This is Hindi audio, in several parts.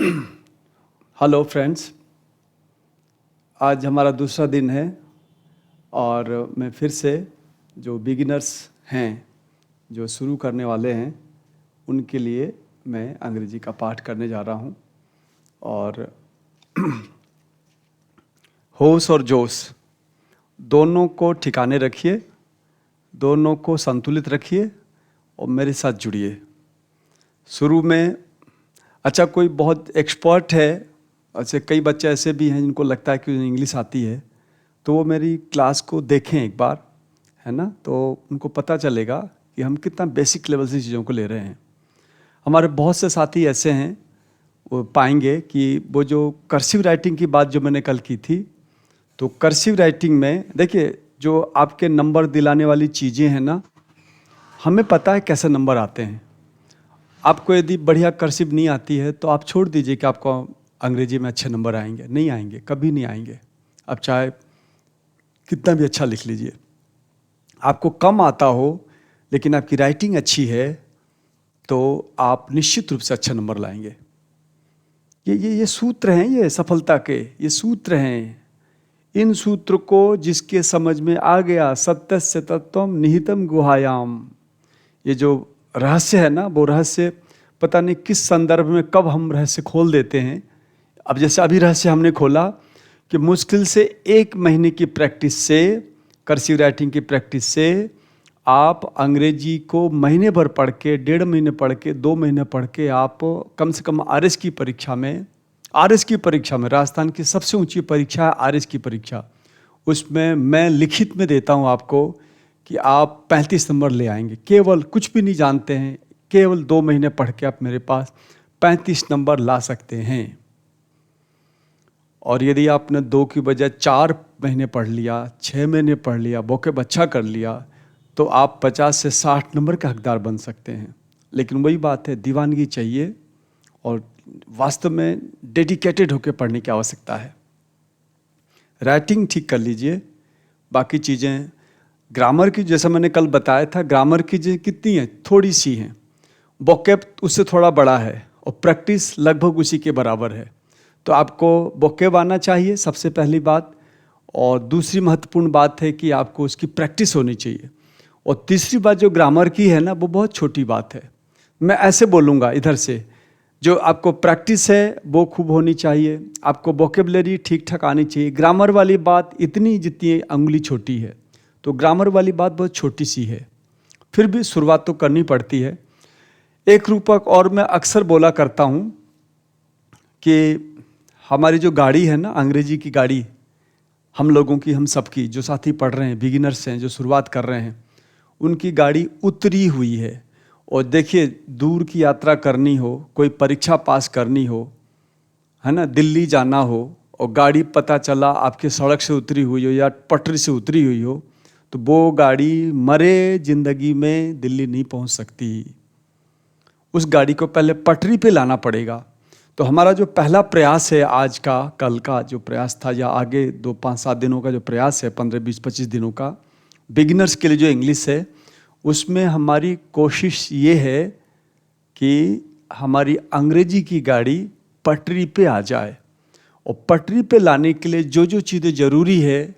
हेलो फ्रेंड्स, आज हमारा दूसरा दिन है और मैं फिर से जो बिगिनर्स हैं, जो शुरू करने वाले हैं, उनके लिए मैं अंग्रेजी का पाठ करने जा रहा हूँ। और होश और जोश दोनों को ठिकाने रखिए, दोनों को संतुलित रखिए और मेरे साथ जुड़िए। शुरू में अच्छा, कोई बहुत एक्सपर्ट है, ऐसे कई बच्चे ऐसे भी हैं जिनको लगता है कि उन्हें इंग्लिश आती है, तो वो मेरी क्लास को देखें एक बार, है ना, तो उनको पता चलेगा कि हम कितना बेसिक लेवल से चीज़ों को ले रहे हैं। हमारे बहुत से साथी ऐसे हैं, वो पाएंगे कि वो जो कर्सिव राइटिंग की बात जो मैंने कल की थी, तो कर्सिव राइटिंग में देखिए, जो आपके नंबर दिलाने वाली चीज़ें हैं ना, हमें पता है कैसे नंबर आते हैं। आपको यदि बढ़िया कर्सिव नहीं आती है तो आप छोड़ दीजिए कि आपको अंग्रेजी में अच्छे नंबर आएंगे। नहीं आएंगे, कभी नहीं आएंगे। आप चाहे कितना भी अच्छा लिख लीजिए, आपको कम आता हो लेकिन आपकी राइटिंग अच्छी है तो आप निश्चित रूप से अच्छा नंबर लाएंगे। ये सूत्र हैं, ये सफलता के ये सूत्र हैं। इन सूत्र को जिसके समझ में आ गया, सत्यस्य तत्वम निहितम गुहायाम, ये जो रहस्य है ना, वो रहस्य पता नहीं किस संदर्भ में कब हम रहस्य खोल देते हैं। अब जैसे अभी रहस्य हमने खोला कि मुश्किल से 1 महीने की प्रैक्टिस से, कर्सिव राइटिंग की प्रैक्टिस से, आप अंग्रेजी को महीने भर पढ़ के, 1.5 महीने पढ़ के, 2 महीने पढ़ के, आप कम से कम आरएस की परीक्षा में, राजस्थान की सबसे ऊंची परीक्षा है आरएस की परीक्षा, उसमें मैं लिखित में देता हूं आपको कि आप 35 नंबर ले आएंगे। केवल कुछ भी नहीं जानते हैं, केवल 2 महीने पढ़ के आप मेरे पास 35 नंबर ला सकते हैं। और यदि आपने 2 की बजाय 4 महीने पढ़ लिया, 6 महीने पढ़ लिया, वोकैब अच्छा कर लिया, तो आप 50 से 60 नंबर के हकदार बन सकते हैं। लेकिन वही बात है, दीवानगी चाहिए और वास्तव में डेडिकेटेड होकर पढ़ने की आवश्यकता है। राइटिंग ठीक कर लीजिए, बाकी चीज़ें, ग्रामर की जैसा मैंने कल बताया था, ग्रामर की चीज़ें कितनी हैं, थोड़ी सी हैं। वोकैब उससे थोड़ा बड़ा है और प्रैक्टिस लगभग उसी के बराबर है। तो आपको वोकैब आना चाहिए सबसे पहली बात, और दूसरी महत्वपूर्ण बात है कि आपको उसकी प्रैक्टिस होनी चाहिए। और तीसरी बात जो ग्रामर की है ना, वो बहुत छोटी बात है। मैं ऐसे बोलूँगा इधर से, जो आपको प्रैक्टिस है वो खूब होनी चाहिए, आपको वोकैबुलरी ठीक ठाक आनी चाहिए। ग्रामर वाली बात इतनी जितनी अंगुली छोटी है, तो ग्रामर वाली बात बहुत छोटी सी है, फिर भी शुरुआत तो करनी पड़ती है। एक रूपक और मैं अक्सर बोला करता हूँ कि हमारी जो गाड़ी है ना, अंग्रेजी की गाड़ी, हम लोगों की, हम सबकी, जो साथी पढ़ रहे हैं, बिगिनर्स हैं, जो शुरुआत कर रहे हैं, उनकी गाड़ी उतरी हुई है। और देखिए, दूर की यात्रा करनी हो, कोई परीक्षा पास करनी हो, है ना, दिल्ली जाना हो, और गाड़ी पता चला आपके सड़क से उतरी हुई हो या पटरी से उतरी हुई हो, तो वो गाड़ी मरे जिंदगी में दिल्ली नहीं पहुंच सकती। उस गाड़ी को पहले पटरी पे लाना पड़ेगा। तो हमारा जो पहला प्रयास है, आज का, कल का जो प्रयास था, या आगे 2, 5, 7 दिनों का जो प्रयास है, 15, 20, 25 दिनों का बिगिनर्स के लिए जो इंग्लिश है, उसमें हमारी कोशिश ये है कि हमारी अंग्रेजी की गाड़ी पटरी पे आ जाए। और पटरी पे लाने के लिए जो जो चीज़ें ज़रूरी है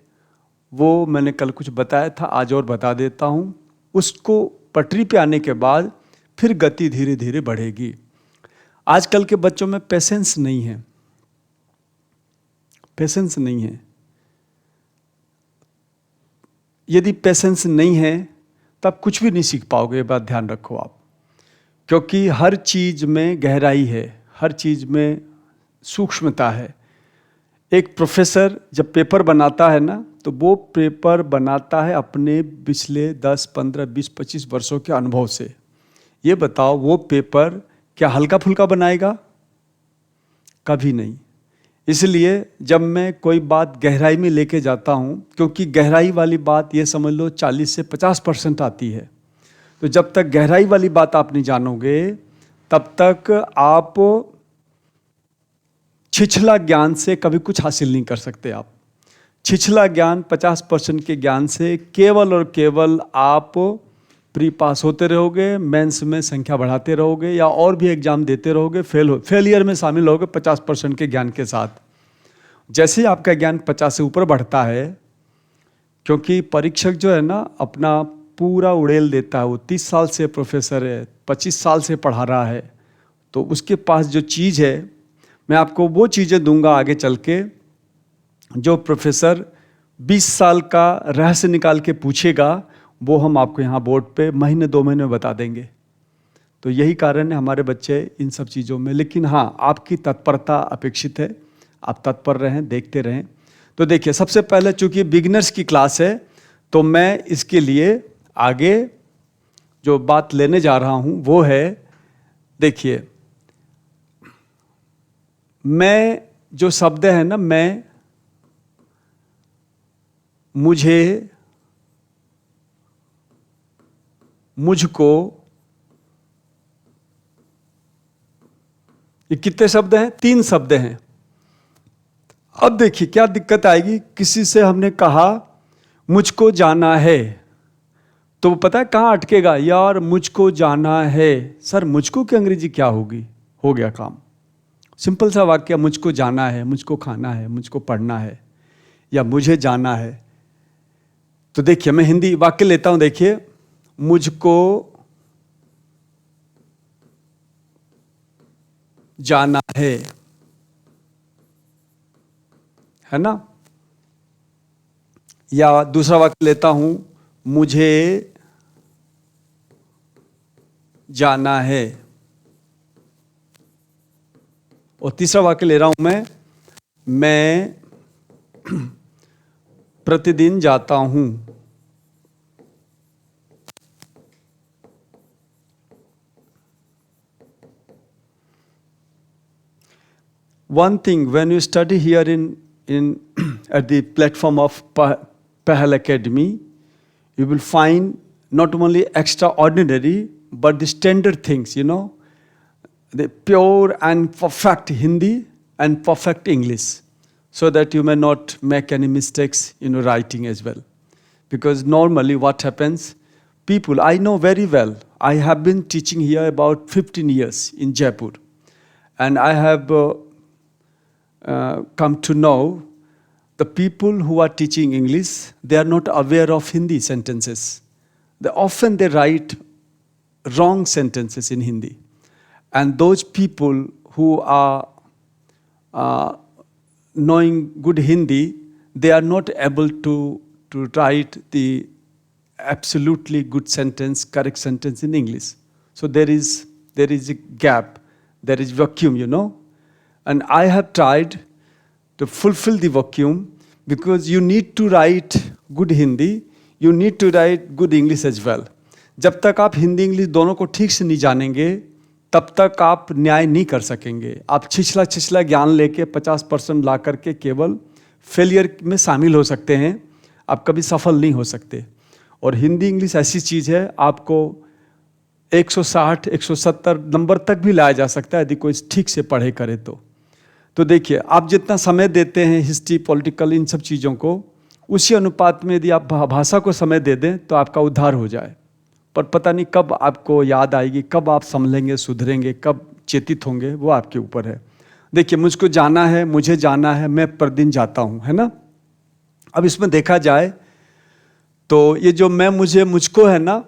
वो मैंने कल कुछ बताया था, आज और बता देता हूँ। उसको पटरी पे आने के बाद फिर गति धीरे धीरे बढ़ेगी। आजकल के बच्चों में पेशेंस नहीं है, पेशेंस नहीं है। यदि पेशेंस नहीं है तब कुछ भी नहीं सीख पाओगे, ये बात ध्यान रखो आप। क्योंकि हर चीज़ में गहराई है, हर चीज़ में सूक्ष्मता है। एक प्रोफेसर जब पेपर बनाता है ना, तो वो पेपर बनाता है अपने पिछले 10, 15, 20, 25 वर्षों के अनुभव से। ये बताओ, वो पेपर क्या हल्का फुल्का बनाएगा? कभी नहीं। इसलिए जब मैं कोई बात गहराई में लेके जाता हूँ, क्योंकि गहराई वाली बात ये समझ लो 40 से 50% आती है, तो जब तक गहराई वाली बात आप नहीं जानोगे तब तक आप छिछला ज्ञान से कभी कुछ हासिल नहीं कर सकते। आप छिछला ज्ञान 50% के ज्ञान से केवल और केवल आप प्री पास होते रहोगे, मेंस में संख्या बढ़ाते रहोगे या और भी एग्जाम देते रहोगे, फेलियर में शामिल होगे 50% के ज्ञान के साथ। जैसे ही आपका ज्ञान 50 से ऊपर बढ़ता है, क्योंकि परीक्षक जो है ना अपना पूरा उड़ेल देता है, वो 30 साल से प्रोफेसर है, 25 साल से पढ़ा रहा है, तो उसके पास जो चीज़ है, मैं आपको वो चीज़ें दूंगा आगे चल के जो प्रोफेसर 20 साल का रहस्य निकाल के पूछेगा, वो हम आपको यहाँ बोर्ड पे महीने 2 महीने में बता देंगे। तो यही कारण है हमारे बच्चे इन सब चीज़ों में, लेकिन हाँ आपकी तत्परता अपेक्षित है, आप तत्पर रहें, देखते रहें। तो देखिए, सबसे पहले चूंकि बिगिनर्स की क्लास है, तो मैं इसके लिए आगे जो बात लेने जा रहा हूँ वो है, देखिए मैं जो शब्द है ना, मैं, मुझे, मुझको, ये कितने शब्द हैं? 3 शब्द हैं। अब देखिए क्या दिक्कत आएगी, किसी से हमने कहा मुझको जाना है, तो वो पता है कहाँ अटकेगा, यार मुझको जाना है, सर मुझको की अंग्रेजी क्या होगी? हो गया काम। सिंपल सा वाक्य, मुझको जाना है, मुझको खाना है, मुझको पढ़ना है, या मुझे जाना है। तो देखिए मैं हिंदी वाक्य लेता हूं, देखिए, मुझको जाना है ना? या दूसरा वाक्य लेता हूं, मुझे जाना है। और तीसरा वाक्य ले रहा हूं मैं प्रतिदिन जाता हूं। One thing, when you study here in at the platform of Pahal Academy, you will find not only extraordinary but the standard things, you know, the pure and perfect Hindi and perfect English, so that you may not make any mistakes in your writing as well. Because normally what happens, people, I know very well, I have been teaching here about 15 years in Jaipur, and I have come to know the people who are teaching English, they are not aware of Hindi sentences. Often they write wrong sentences in Hindi. And those people who are knowing good Hindi, they are not able to write the absolutely good sentence, correct sentence in English. So there is a gap, there is vacuum, you know. And I have tried to fulfill the vacuum, because you need to write good Hindi, you need to write good English as well. जब तक आप हिंदी इंग्लिश दोनों को ठीक से नहीं जानेंगे, तब तक आप न्याय नहीं कर सकेंगे। आप छिछला ज्ञान लेके 50% ला करके केवल फेलियर में शामिल हो सकते हैं, आप कभी सफल नहीं हो सकते। और हिंदी इंग्लिश ऐसी चीज़ है, आपको 160, 170 नंबर तक भी लाया जा सकता है यदि कोई ठीक से पढ़े करे तो देखिए, आप जितना समय देते हैं हिस्ट्री, पॉलिटिकल, इन सब चीज़ों को, उसी अनुपात में यदि आप भाषा को समय दे दें तो आपका उद्धार हो जाए। पर पता नहीं कब आपको याद आएगी, कब आप संभलेंगे, सुधरेंगे, कब चेतित होंगे, वो आपके ऊपर है। देखिए, मुझको जाना है, मुझे जाना है, मैं प्रतिदिन जाता हूँ, है ना? अब इसमें देखा जाए तो ये जो मैं, मुझे, मुझको है ना,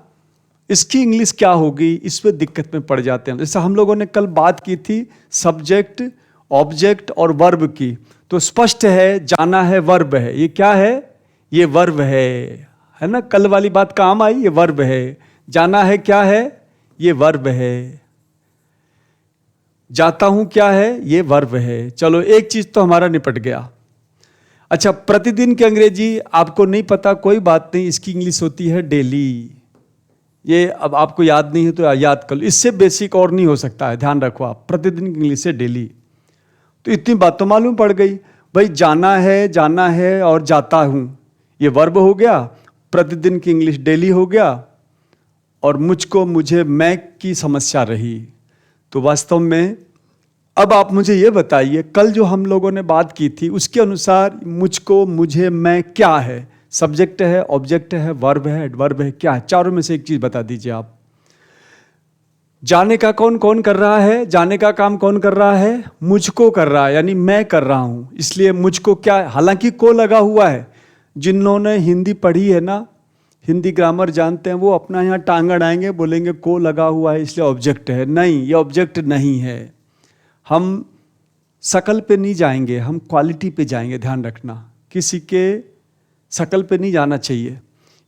इसकी इंग्लिश क्या होगी, इस पर दिक्कत में पड़ जाते हैं। जैसे हम लोगों ने कल बात की थी सब्जेक्ट, ऑब्जेक्ट और वर्ब की, तो स्पष्ट है जाना है वर्ब है। ये क्या है? ये वर्ब है ना? कल वाली बात काम आई, ये वर्ब है। जाना है क्या है? ये वर्ब है। जाता हूं क्या है? ये वर्ब है। चलो, एक चीज तो हमारा निपट गया। अच्छा, प्रतिदिन की अंग्रेजी आपको नहीं पता, कोई बात नहीं, इसकी इंग्लिश होती है डेली। ये अब आपको याद नहीं है तो याद कर लो, इससे बेसिक और नहीं हो सकता है, ध्यान रखो आप। प्रतिदिन की इंग्लिश है डेली। तो इतनी बात तो मालूम पड़ गई भाई, जाना है और जाता हूं, ये वर्ब हो गया। प्रतिदिन की इंग्लिश डेली हो गया। और मुझको, मुझे, मैं की समस्या रही। तो वास्तव में अब आप मुझे ये बताइए, कल जो हम लोगों ने बात की थी उसके अनुसार मुझको, मुझे, मैं क्या है? सब्जेक्ट है, ऑब्जेक्ट है, वर्ब है, एडवर्ब है, क्या है? चारों में से एक चीज बता दीजिए आप। जाने का कौन कौन कर रहा है? जाने का काम कौन कर रहा है? मुझको कर रहा है, यानी मैं कर रहा हूं, इसलिए मुझको क्या है? हालांकि को लगा हुआ है। जिन्होंने हिंदी पढ़ी है ना, हिंदी ग्रामर जानते हैं, वो अपना यहाँ टांग अड़ाएंगे, बोलेंगे को लगा हुआ है इसलिए ऑब्जेक्ट है। नहीं, ये ऑब्जेक्ट नहीं है। हम शकल पे नहीं जाएंगे, हम क्वालिटी पे जाएंगे। ध्यान रखना, किसी के शकल पे नहीं जाना चाहिए।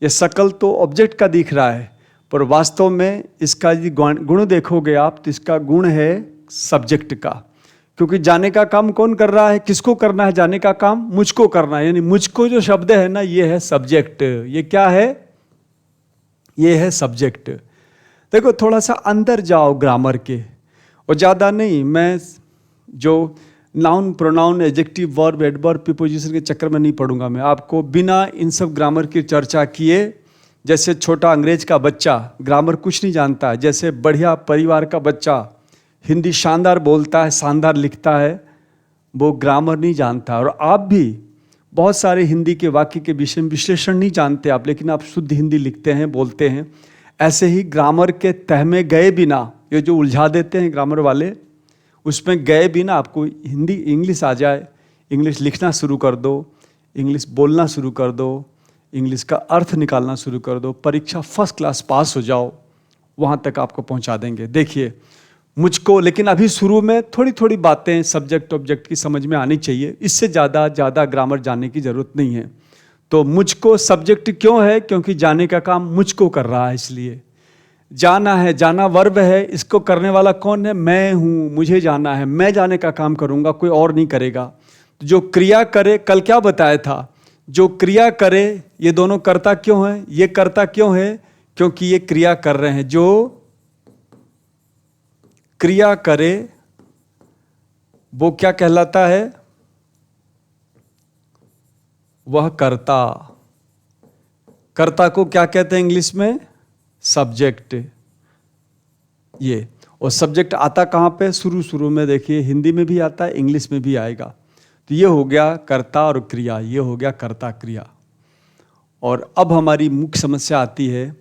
ये शकल तो ऑब्जेक्ट का दिख रहा है, पर वास्तव में इसका यदि गुण देखोगे आप तो इसका गुण है सब्जेक्ट का। क्योंकि जाने का काम कौन कर रहा है? किसको करना है जाने का काम? मुझको करना है। यानी मुझको जो शब्द है ना, ये है सब्जेक्ट। ये क्या है? ये है सब्जेक्ट। देखो, थोड़ा सा अंदर जाओ ग्रामर के, और ज़्यादा नहीं। मैं जो noun, pronoun, adjective, verb, adverb, preposition के चक्कर में नहीं पढ़ूंगा। मैं आपको बिना इन सब ग्रामर की चर्चा किए, जैसे छोटा अंग्रेज का बच्चा ग्रामर कुछ नहीं जानता है, जैसे बढ़िया परिवार का बच्चा हिंदी शानदार बोलता है, शानदार लिखता है, वो ग्रामर नहीं जानता। और आप भी बहुत सारे हिंदी के वाक्य के विषय में विश्लेषण नहीं जानते आप, लेकिन आप शुद्ध हिंदी लिखते हैं, बोलते हैं। ऐसे ही ग्रामर के तह में गए बिना, ये जो उलझा देते हैं ग्रामर वाले, उसमें गए बिना आपको हिंदी, इंग्लिश आ जाए, इंग्लिश लिखना शुरू कर दो, इंग्लिश बोलना शुरू कर दो, इंग्लिश का अर्थ निकालना शुरू कर दो, परीक्षा फर्स्ट क्लास पास हो जाओ, वहाँ तक आपको पहुँचा देंगे। देखिए मुझको, लेकिन अभी शुरू में थोड़ी थोड़ी बातें सब्जेक्ट ऑब्जेक्ट की समझ में आनी चाहिए, इससे ज़्यादा ग्रामर जानने की ज़रूरत नहीं है। तो मुझको सब्जेक्ट क्यों है? क्योंकि जाने का काम मुझको कर रहा है, इसलिए जाना है। जाना वर्ब है, इसको करने वाला कौन है? मैं हूँ, मुझे जाना है, मैं जाने का काम करूँगा, कोई और नहीं करेगा। तो जो क्रिया करे, कल क्या बताया था, जो क्रिया करे, ये दोनों कर्ता क्यों है? ये कर्ता क्यों है? क्योंकि ये क्रिया कर रहे हैं। जो क्रिया करे वो क्या कहलाता है? वह कर्ता। कर्ता को क्या कहते हैं इंग्लिश में? सब्जेक्ट। ये, और सब्जेक्ट आता कहाँ पे? शुरू में। देखिए हिंदी में भी आता है, इंग्लिश में भी आएगा। तो ये हो गया कर्ता और क्रिया, ये हो गया कर्ता क्रिया। और अब हमारी मुख्य समस्या आती है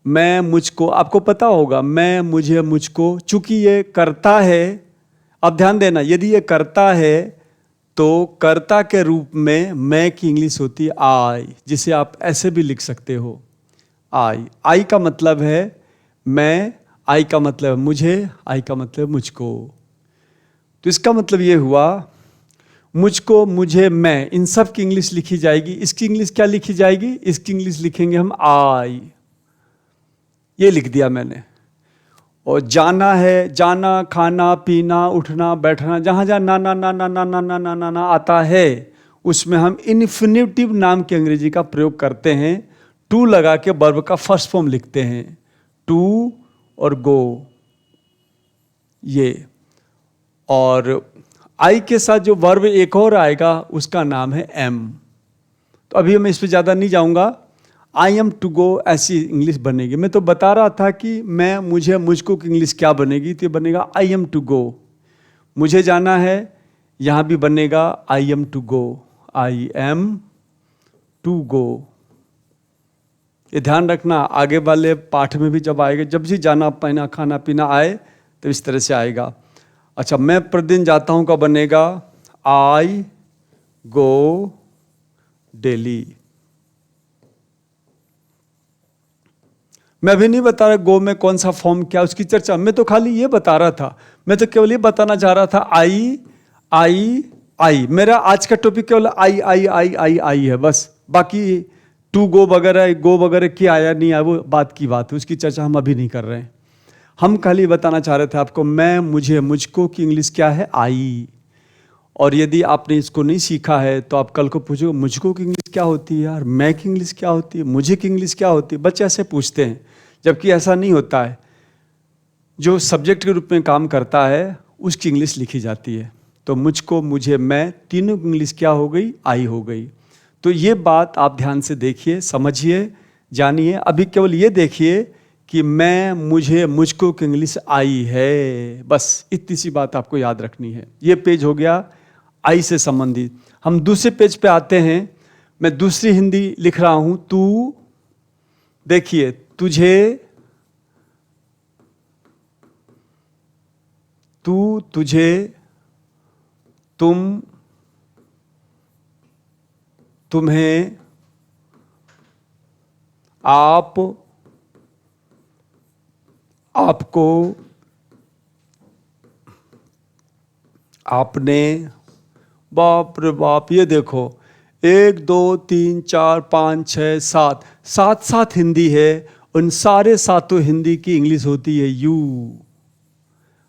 मैं मुझको। आपको पता होगा मैं, मुझे, मुझको, चूंकि ये कर्ता है। अब ध्यान देना, यदि ये कर्ता है तो कर्ता के रूप में मैं की इंग्लिश होती है आई, जिसे आप ऐसे भी लिख सकते हो आई। आई का मतलब है मैं, आई का मतलब मुझे, आई का मतलब मुझको। तो इसका मतलब ये हुआ मुझको, मुझे, मैं, इन सब की इंग्लिश लिखी जाएगी। इसकी इंग्लिश क्या लिखी जाएगी? इसकी इंग्लिश लिखेंगे हम आई। ये लिख दिया मैंने। और जाना है, जाना, खाना, पीना, उठना, बैठना, जहाँ जहाँ ना ना ना ना ना ना ना ना ना ना आता है, उसमें हम इन्फिनिटिव नाम की अंग्रेजी का प्रयोग करते हैं। टू लगा के वर्ब का फर्स्ट फॉर्म लिखते हैं, टू और गो, ये। और आई के साथ जो वर्ब एक और आएगा उसका नाम है एम। तो अभी मैं इस पर ज़्यादा नहीं जाऊँगा। आई एम टू गो ऐसी इंग्लिश बनेगी। मैं तो बता रहा था कि मैं, मुझे, मुझको की इंग्लिश क्या बनेगी, तो ये बनेगा आई एम टू गो। मुझे जाना है, यहाँ भी बनेगा I am to go, I am to go. ये ध्यान रखना, आगे वाले पाठ में भी जब आएगा, जब भी जाना, पहना, खाना, पीना आए तो इस तरह से आएगा। अच्छा, मैं प्रतिदिन जाता हूँ का बनेगा आई गो डेली। मैं भी नहीं बता रहा गो में कौन सा फॉर्म क्या, उसकी चर्चा। मैं तो खाली ये बता रहा था, मैं तो केवल ये बताना चाह रहा था आई आई आई। मेरा आज का टॉपिक केवल आई आई आई आई आई है बस। बाकी टू गो वगैरह क्या आया नहीं आया, वो बात की बात है, उसकी चर्चा हम अभी नहीं कर रहे हैं। हम खाली बताना चाह रहे थे आपको मैं, मुझे, मुझको की इंग्लिश क्या है? आई। और यदि आपने इसको नहीं सीखा है तो आप कल को पूछो मुझको की इंग्लिश क्या होती है यार, मैं की इंग्लिश क्या होती है, मुझे की इंग्लिश क्या होती है। बच्चे ऐसे पूछते हैं, जबकि ऐसा नहीं होता है। जो सब्जेक्ट के रूप में काम करता है उसकी इंग्लिश लिखी जाती है। तो मुझको, मुझे, मैं, तीनों की इंग्लिश क्या हो गई? आई हो गई। तो ये बात आप ध्यान से देखिए, समझिए, जानिए। अभी केवल ये देखिए कि मैं, मुझे, मुझको की इंग्लिश आई है, बस इतनी सी बात आपको याद रखनी है। ये पेज हो गया आई से संबंधित। हम दूसरे पेज पे आते हैं। मैं दूसरी हिंदी लिख रहा हूं, तू, देखिए, तुझे, तू, तुझे, तुम, तुम्हें, आप, आपको, आपने। बाप रे बाप, ये देखो, 1 2 3 4 5 6 7, सात सात हिंदी है। उन सारे सातों हिंदी की इंग्लिश होती है यू।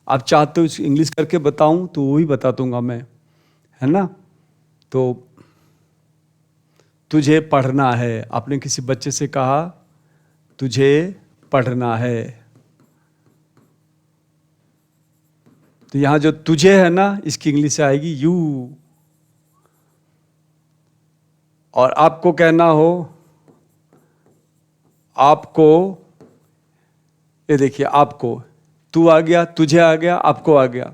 आप चाहते हो इंग्लिश करके बताऊं तो वो ही बता दूंगा मैं, है ना। तो तुझे पढ़ना है, आपने किसी बच्चे से कहा तुझे पढ़ना है, तो यहां जो तुझे है ना, इसकी इंग्लिश आएगी यू। और आपको कहना हो, आपको, ये देखिए, आपको, तू आ गया, तुझे आ गया, आपको आ गया।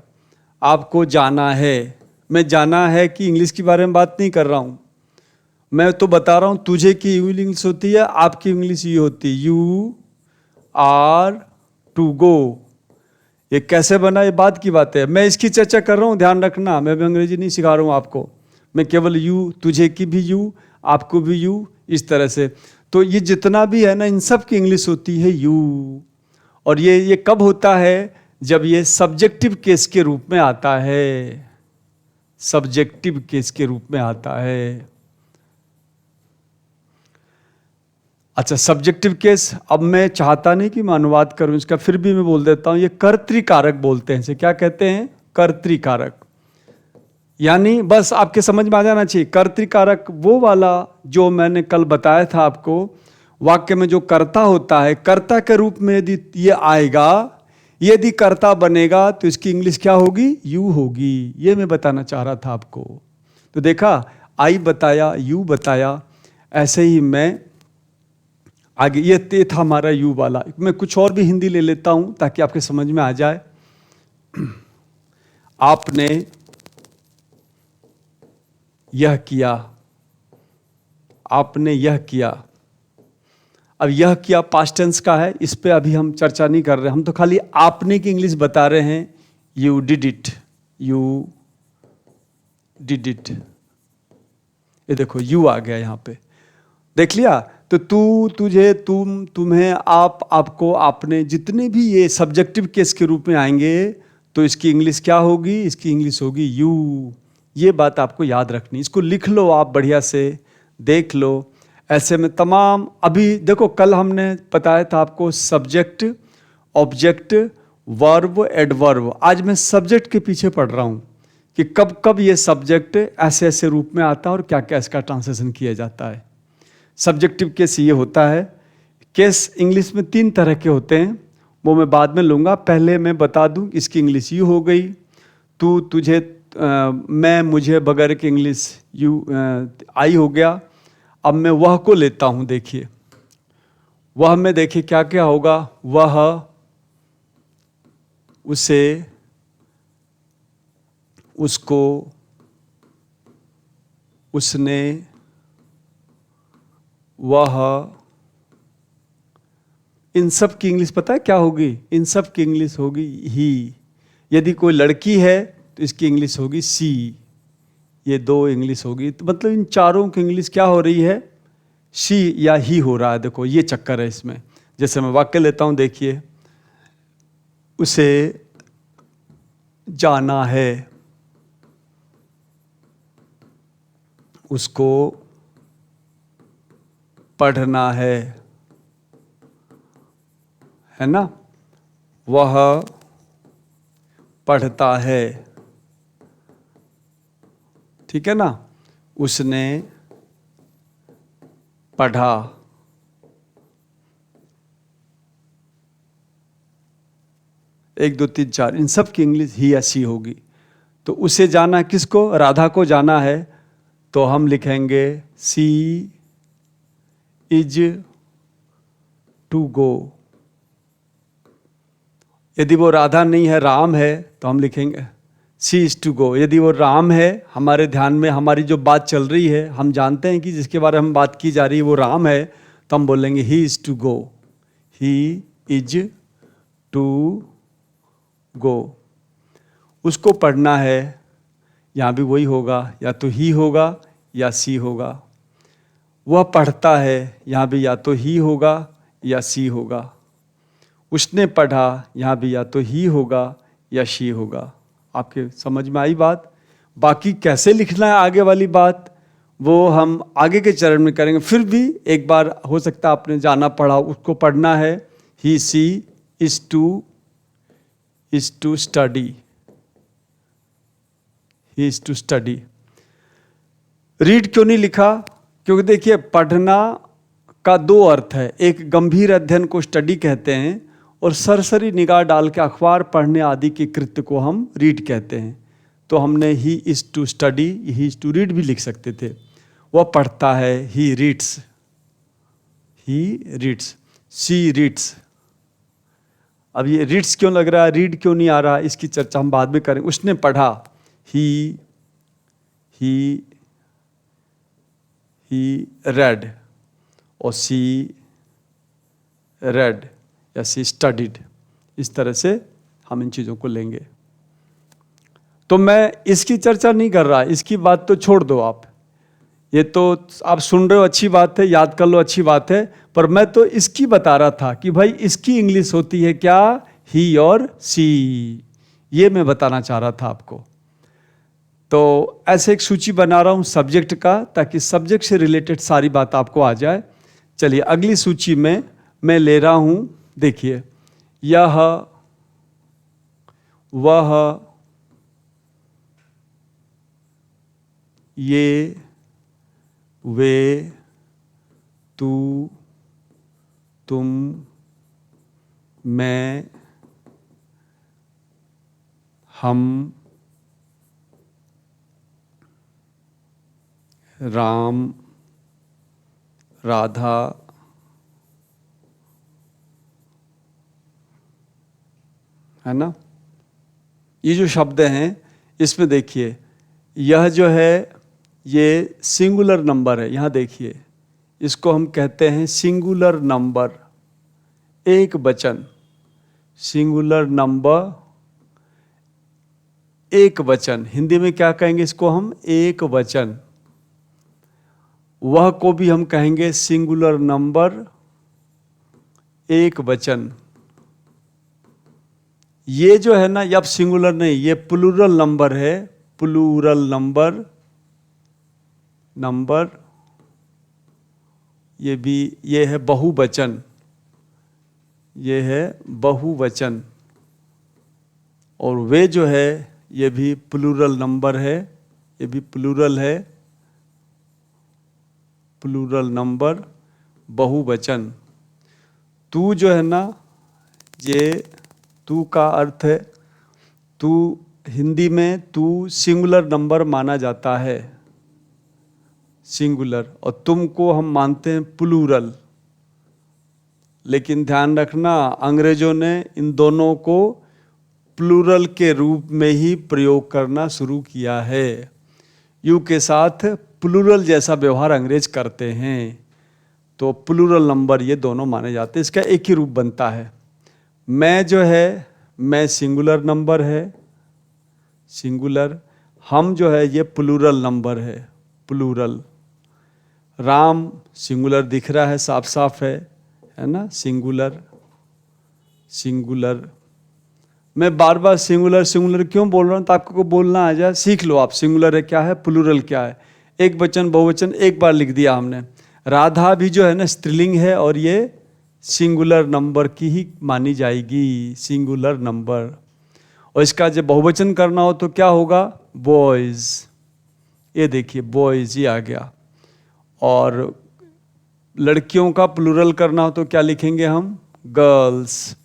आपको जाना है, मैं जाना है कि इंग्लिश के बारे में बात नहीं कर रहा हूं, मैं तो बता रहा हूं तुझे की यू इंग्लिश होती है, आपकी इंग्लिश ये होती है यू आर टू गो। ये कैसे बना, ये बात की बात है, मैं इसकी चर्चा कर रहा हूं, ध्यान रखना, मैं भी अंग्रेजी नहीं सिखा रहा हूं आपको, मैं केवल यू, तुझे की भी यू, आपको भी यू, इस तरह से। तो ये जितना भी है ना, इन सब की इंग्लिश होती है यू। और ये कब होता है, जब ये सब्जेक्टिव केस के रूप में आता है, सब्जेक्टिव केस के रूप में आता है। अच्छा, सब्जेक्टिव केस, अब मैं चाहता नहीं कि मैं अनुवाद करूं इसका, फिर भी मैं बोल देता हूं, ये कर्तृकारक बोलते हैं इसे, क्या कहते हैं, कर्तृकारक। यानी बस आपके समझ में आ जाना चाहिए, कर्तृकारक वो वाला जो मैंने कल बताया था आपको, वाक्य में जो कर्ता होता है, कर्ता के रूप में यदि ये आएगा, यदि कर्ता बनेगा तो इसकी इंग्लिश क्या होगी, यू होगी। ये मैं बताना चाह रहा था आपको। तो देखा, आई बताया, यू बताया, ऐसे ही मैं आगे, ये ते था हमारा यू वाला। मैं कुछ और भी हिंदी ले लेता हूं ताकि आपके समझ में आ जाए। आपने यह किया, आपने यह किया। अब यह किया पास्ट टेंस का है, इस पे अभी हम चर्चा नहीं कर रहे, हम तो खाली आपने की इंग्लिश बता रहे हैं। You did it, you did it. ये देखो यू आ गया यहां पे, देख लिया। तो तू, तुझे, तुम, तुम्हें, आप, आपको, आपने, जितने भी ये सब्जेक्टिव केस के रूप में आएंगे तो इसकी इंग्लिश क्या होगी, इसकी इंग्लिश होगी यू। ये बात आपको याद रखनी, इसको लिख लो आप बढ़िया से, देख लो। ऐसे में तमाम, अभी देखो कल हमने बताया था आपको सब्जेक्ट, ऑब्जेक्ट, वर्ब, एडवर्ब। आज मैं सब्जेक्ट के पीछे पढ़ रहा हूं कि कब कब ये सब्जेक्ट ऐसे ऐसे रूप में आता है और क्या क्या इसका ट्रांसलेशन किया जाता है। सब्जेक्टिव केस ये होता है। केस इंग्लिश में 3 तरह के होते हैं, वो मैं बाद में लूँगा, पहले मैं बता दूं इसकी इंग्लिश यू हो गई। तू, तुझे, मैं, मुझे बगैर की इंग्लिश यू, आई हो गया। अब मैं वह को लेता हूं, देखिए वह में देखिए क्या क्या होगा, वह, उसे, उसको, उसने, वह, इन सब की इंग्लिश पता है क्या होगी, इन सब की इंग्लिश होगी ही। यदि कोई लड़की है तो इसकी इंग्लिश होगी सी। ये 2 इंग्लिश होगी, तो मतलब इन चारों की इंग्लिश क्या हो रही है, शी या ही हो रहा है। देखो ये चक्कर है इसमें। जैसे मैं वाक्य लेता हूं, देखिए, उसे जाना है, उसको पढ़ना है ना, वह पढ़ता है, ठीक है ना, उसने पढ़ा। 1 2 3 4, इन सब की इंग्लिश ही या सी होगी। तो उसे जाना, किसको, राधा को जाना है, तो हम लिखेंगे सी इज टू गो। यदि वो राधा नहीं है, राम है, तो हम लिखेंगे सी इज टू गो। यदि वो राम है, हमारे ध्यान में हमारी जो बात चल रही है, हम जानते हैं कि जिसके बारे में बात की जा रही है वो राम है, तो हम बोलेंगे he is to go, he is to go. उसको पढ़ना है, यहाँ भी वही होगा, या तो ही होगा या सी होगा। वह पढ़ता है, यहाँ भी या तो ही होगा या सी होगा। उसने पढ़ा, यहाँ भी या तो ही होगा या शी होगा। आपके समझ में आई बात? बाकी कैसे लिखना है आगे वाली बात वो हम आगे के चरण में करेंगे। फिर भी एक बार हो सकता है आपने जाना पढ़ा, उसको पढ़ना है, he she is to study, he is to study. Read क्यों नहीं लिखा? क्योंकि देखिए पढ़ना का दो अर्थ है, एक गंभीर अध्ययन को स्टडी कहते हैं और सरसरी निगाह डाल के अखबार पढ़ने आदि के कृत्य को हम रीड कहते हैं। तो हमने he is to study, he is to read भी लिख सकते थे। वह पढ़ता है, ही रीड्स, सी रीड्स। अब ये रीड्स क्यों लग रहा है, रीड क्यों नहीं आ रहा, इसकी चर्चा हम बाद में करेंगे। उसने पढ़ा, ही रेड, और सी रेड या सी स्टडीड। इस तरह से हम इन चीज़ों को लेंगे। तो मैं इसकी चर्चा नहीं कर रहा, इसकी बात तो छोड़ दो आप। ये तो आप सुन रहे हो, अच्छी बात है, याद कर लो, अच्छी बात है। पर मैं तो इसकी बता रहा था कि भाई इसकी इंग्लिश होती है क्या, ही और सी। ये मैं बताना चाह रहा था आपको। तो ऐसे एक सूची बना रहा हूँ सब्जेक्ट का, ताकि सब्जेक्ट से रिलेटेड सारी बात आपको आ जाए। चलिए अगली सूची में मैं ले रहा हूँ, देखिए, यह, वह, ये, वे, तू, तुम, मैं, हम, राम, राधा, है ना। ये जो शब्द हैं इसमें देखिए, यह जो है ये सिंगुलर नंबर है। यहाँ देखिए, इसको हम कहते हैं सिंगुलर नंबर, एक वचन। सिंगुलर नंबर, एक वचन। हिंदी में क्या कहेंगे इसको हम, एक वचन। वह को भी हम कहेंगे सिंगुलर नंबर, एक वचन। ये जो है ना, ये अब सिंगुलर नहीं, ये प्लूरल नंबर है, प्लूरल नंबर, ये भी, ये है बहुवचन, ये है बहुवचन। और वे जो है ये भी प्लूरल नंबर है, ये भी प्लूरल है, प्लूरल नंबर, बहुवचन। तू जो है ना, ये तू का अर्थ है, तू हिंदी में तू सिंगुलर नंबर माना जाता है, सिंगुलर, और तुम को हम मानते हैं प्लूरल। लेकिन ध्यान रखना, अंग्रेजों ने इन दोनों को प्लूरल के रूप में ही प्रयोग करना शुरू किया है। यू के साथ प्लूरल जैसा व्यवहार अंग्रेज करते हैं, तो प्लूरल नंबर ये दोनों माने जाते हैं। इसका एक ही रूप बनता है। मैं जो है, मैं सिंगुलर नंबर है, सिंगुलर। हम जो है ये प्लूरल नंबर है, प्लूरल। राम सिंगुलर दिख रहा है, साफ साफ है ना, सिंगुलर, सिंगुलर। मैं बार बार सिंगुलर सिंगुलर क्यों बोल रहा हूँ, तो आपको बोलना आ जाए, सीख लो आप, सिंगुलर है क्या है, प्लूरल क्या है। एक वचन बहुवचन एक बार लिख दिया हमने। राधा भी जो है ना स्त्रीलिंग है, और ये सिंगुलर नंबर की ही मानी जाएगी, सिंगुलर नंबर। और इसका जब बहुवचन करना हो तो क्या होगा, बॉयज। ये देखिए बॉयज, ये आ गया। और लड़कियों का प्लूरल करना हो तो क्या लिखेंगे हम, गर्ल्स।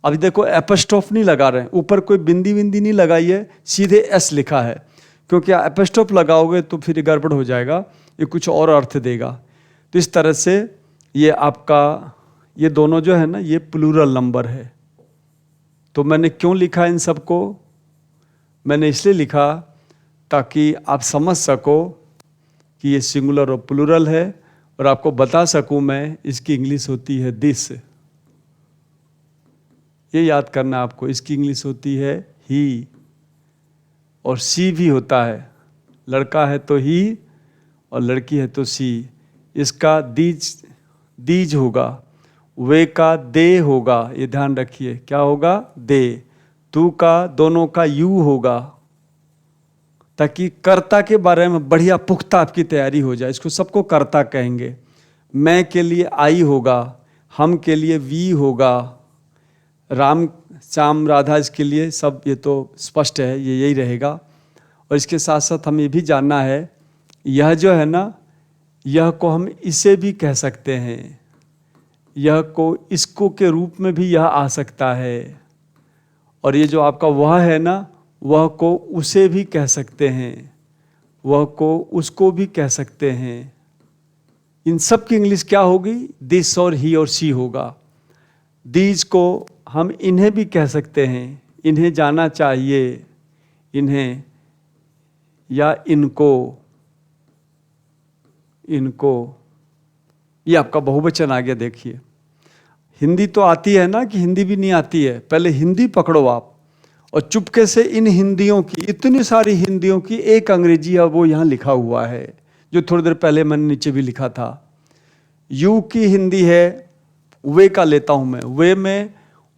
अभी देखो एपोस्ट्रोफ नहीं लगा रहे हैं, ऊपर कोई बिंदी विंदी नहीं लगाई है, सीधे एस लिखा है। क्योंकि एपोस्ट्रोफ लगाओगे तो फिर गड़बड़ हो जाएगा, ये कुछ और अर्थ देगा। तो इस तरह से ये आपका, ये दोनों जो है ना ये प्लूरल नंबर है। तो मैंने क्यों लिखा इन सबको, मैंने इसलिए लिखा ताकि आप समझ सको कि ये सिंगुलर और प्लूरल है, और आपको बता सकूं मैं इसकी इंग्लिश होती है दिस। ये याद करना आपको, इसकी इंग्लिश होती है ही, और सी भी होता है। लड़का है तो ही और लड़की है तो सी। इसका दीज होगा, वे का दे होगा, ये ध्यान रखिए, क्या होगा, दे। तू का, दोनों का यू होगा, ताकि कर्ता के बारे में बढ़िया पुख्ता आपकी तैयारी हो जाए। इसको सबको कर्ता कहेंगे। मैं के लिए आई होगा, हम के लिए वी होगा, राम श्याम राधा इसके लिए सब, ये तो स्पष्ट है, ये यही रहेगा। और इसके साथ साथ हमें भी जानना है, यह जो है ना, यह को हम इसे भी कह सकते हैं, यह को इसको के रूप में भी यह आ सकता है। और ये जो आपका वह है ना, वह को उसे भी कह सकते हैं, वह को उसको भी कह सकते हैं। इन सब की इंग्लिश क्या होगी, दिस और ही और सी होगा। दीज को हम इन्हें भी कह सकते हैं, इन्हें जाना चाहिए, इन्हें या इनको, इनको। ये आपका बहुवचन आ गया। देखिए हिंदी तो आती है ना, कि हिंदी भी नहीं आती है। पहले हिंदी पकड़ो आप, और चुपके से इन हिंदियों की, इतनी सारी हिंदियों की एक अंग्रेजी है, वो यहाँ लिखा हुआ है, जो थोड़ी देर पहले मैंने नीचे भी लिखा था। यू की हिंदी है, वे का लेता हूं मैं,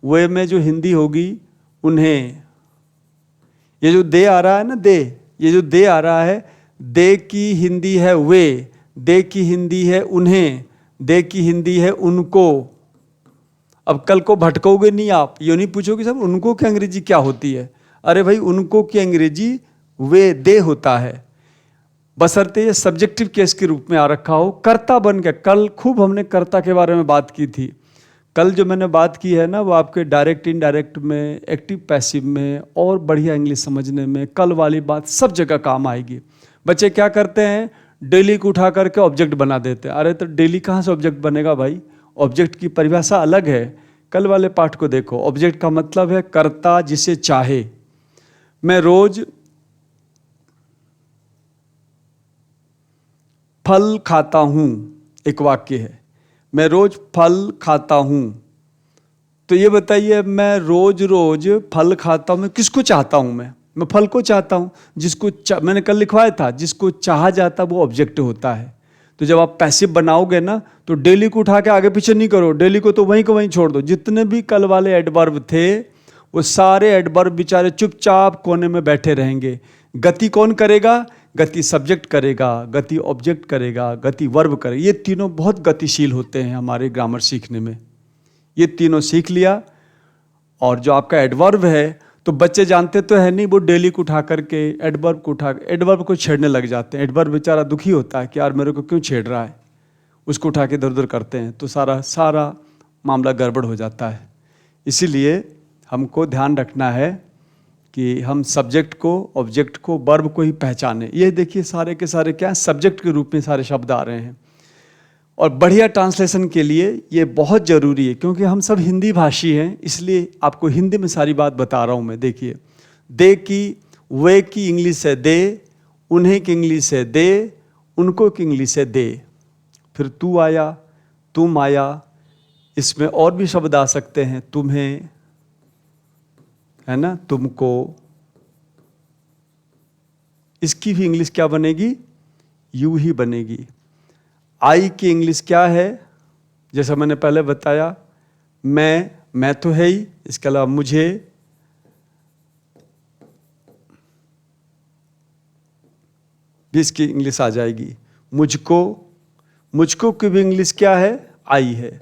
वे में जो हिंदी होगी उन्हें। ये जो दे आ रहा है ना, दे, ये जो दे आ रहा है, दे की हिंदी है वे, दे की हिंदी है उन्हें, दे की हिंदी है उनको। अब कल को भटकोगे नहीं आप, ये नहीं पूछोगे सब उनको की अंग्रेजी क्या होती है। अरे भाई, उनको की अंग्रेजी वे दे होता है, बशर्ते ये सब्जेक्टिव केस के रूप में आ रखा हो, कर्ता बन के। कल खूब हमने कर्ता के बारे में बात की थी। कल जो मैंने बात की है ना, वो आपके डायरेक्ट इनडायरेक्ट में, एक्टिव पैसिव में, और बढ़िया इंग्लिश समझने में कल वाली बात सब जगह काम आएगी। बच्चे क्या करते हैं, डेली को उठा करके ऑब्जेक्ट बना देते हैं। अरे तो डेली कहाँ से ऑब्जेक्ट बनेगा भाई, ऑब्जेक्ट की परिभाषा अलग है। कल वाले पाठ को देखो, ऑब्जेक्ट का मतलब है कर्ता जिसे चाहे। मैं रोज फल खाता हूं, एक वाक्य है, मैं रोज फल खाता हूं। तो ये बताइए, मैं रोज रोज फल खाता हूं, मैं किसको चाहता हूं, मैं फल को चाहता हूं। जिसको मैंने कल लिखवाया था, जिसको चाहा जाता वो ऑब्जेक्ट होता है। तो जब आप पैसिव बनाओगे ना, तो डेली को उठा के आगे पीछे नहीं करो, डेली को तो वहीं को वहीं छोड़ दो। जितने भी कल वाले एडवर्ब थे, वो सारे एडवर्ब बेचारे चुपचाप कोने में बैठे रहेंगे। गति कौन करेगा, गति सब्जेक्ट करेगा, गति ऑब्जेक्ट करेगा, गति वर्ब करेगा। ये तीनों बहुत गतिशील होते हैं हमारे ग्रामर सीखने में। ये तीनों सीख लिया। और जो आपका एडवर्ब है, तो बच्चे जानते तो है नहीं, वो डेली को उठा करके एडवर्ब को छेड़ने लग जाते हैं। एडवर्ब बेचारा दुखी होता है कि यार मेरे को क्यों छेड़ रहा है, उसको उठा के इधर उधर करते हैं, तो सारा मामला गड़बड़ हो जाता है। इसीलिए हमको ध्यान रखना है कि हम सब्जेक्ट को, ऑब्जेक्ट को, वर्ब को ही पहचाने। ये देखिए सारे के सारे क्या सब्जेक्ट के रूप में सारे शब्द आ रहे हैं। और बढ़िया ट्रांसलेशन के लिए ये बहुत ज़रूरी है, क्योंकि हम सब हिंदी भाषी हैं, इसलिए आपको हिंदी में सारी बात बता रहा हूँ मैं। देखिए, दे की, वे की इंग्लिश है दे, उन्हें की इंग्लिश है दे, उनको की इंग्लिश है दे। फिर तू आया, तुम आया, इसमें और भी शब्द आ सकते हैं, तुम्हें, है ना, तुमको। इसकी भी इंग्लिश क्या बनेगी, यू ही बनेगी। आई की इंग्लिश क्या है, जैसा मैंने पहले बताया, मैं तो है ही, इसके अलावा मुझे, भी इसकी इंग्लिश आ जाएगी। मुझको की भी इंग्लिश क्या है, आई है।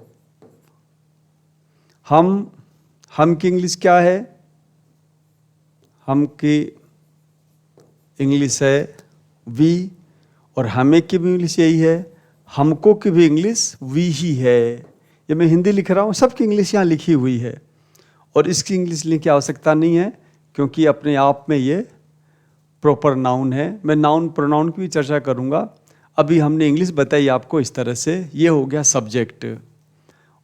हम की इंग्लिश क्या है, हम की इंग्लिश है वी, और हमें की भी इंग्लिश यही है। हमको की भी इंग्लिश वी ही है। ये मैं हिंदी लिख रहा हूँ, सबकी इंग्लिश यहाँ लिखी हुई है, और इसकी इंग्लिश लिखने की आवश्यकता नहीं है, क्योंकि अपने आप में ये प्रॉपर नाउन है। मैं नाउन प्रोनाउन की भी चर्चा करूँगा। अभी हमने इंग्लिश बताई आपको इस तरह से। ये हो गया सब्जेक्ट।